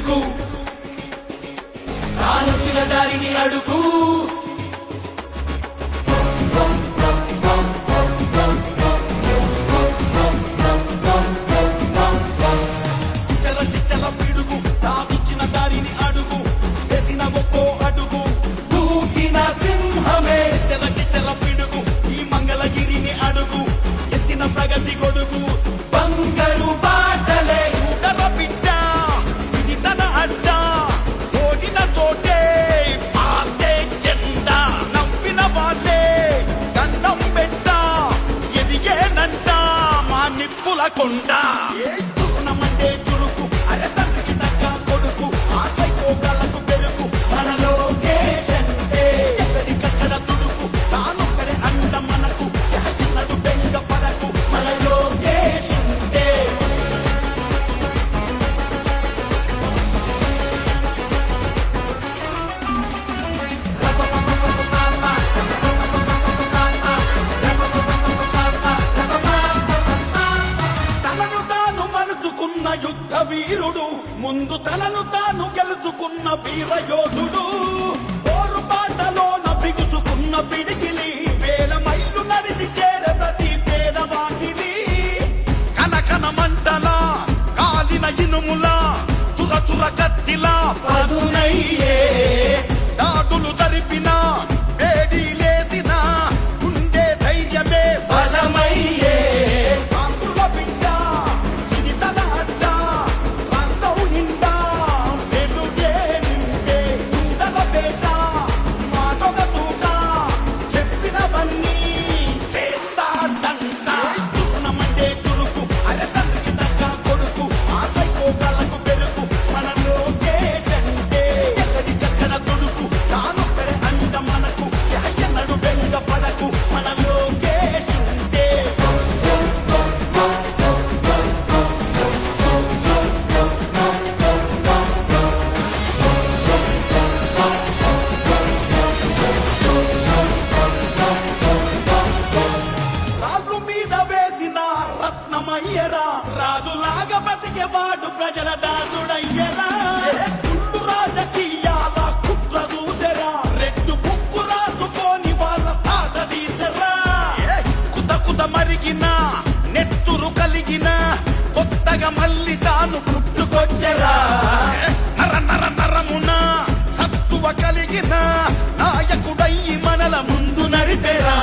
పిడుగు తానొచ్చిన దారిని అడుగు చిచ్చల పిడుగు తానొచ్చిన దారిని అడుగు వేసిన ఒక్కో అడుగు దూకిన సింహమే చిచ్చల పిడుగు ఈ మంగళగిరిని అడుగు ఎత్తిన ప్రగతి గొడుగు బంగారు బాటలే ఊడర బిడ్డ ఇది తన అడ్డ ఓడిన చోటే పాతే జెండా నవ్విన వాళ్ళే దండం పెట్ట ఎదిగేనంట మా నిప్పుల కొండ తురుణమంటే చురుకు అరే తండ్రికి తగ్గ కొడుకు ఆశైపోగలకు పెరుగు మన లోకేశంటే ఎక్కడికక్కడ తుడుకు తానొక్కడే అండ మనకు ఎన్నడు బెంగ పడకు మన లోకేశంటే తనను తాను మలుచుకున్న యుద్ధ వీరుడు ముందు తనను తాను గెలుచుకున్న వీర యోధుడు పోరు బాటలోన బిగుసుకున్న పిడికిలి వేల మైళ్ళు నడిచి చేరే ప్రతి పేదవాకిలి కనకన మంటలా కాలిన ఇనుములా చుర కత్తిలా పదునయ్యే దాడులు జరిపిన వేడి లేసిన ఉండే ధైర్యమే బలమయ్యే ఆంధ్రుల బిడ్డ ఇది తన అడ్డ రాష్ట్రం నిండా వెలుగే నిండే చూడల పేట మాటొక తూట చెప్పినవన్నీ చేస్తాడంట తురుణమంటే చురుకు అరే తండ్రికి తగ్గ కొడుకు ఆశైపోగలకు పెరుగు మన లోకేశంటే ఎక్కడికక్కడ తుడుకు తానొక్కడే అంట మనకు ఎన్నడు బెంగ పడకు మన లోకేశంటే రాళ్ళు మీద వేసిన రత్నమయ్యరా రాజులాగా బతికేవాడు ప్రజల దాసుడయ్యరా కుళ్ళు రాజకీయాల కుట్ర చూసెరా రెడ్డు బుక్కు రాసుకొని వాళ్ళ తాట తీసెరా కుత మరిగిన నెత్తురు కలిగిన కొత్తగా మళ్ళీ తాను పుట్టుకొచ్చరా నరమున సత్తువ కలిగిన నాయకుడయ్యి మనల ముందు నడిపెరా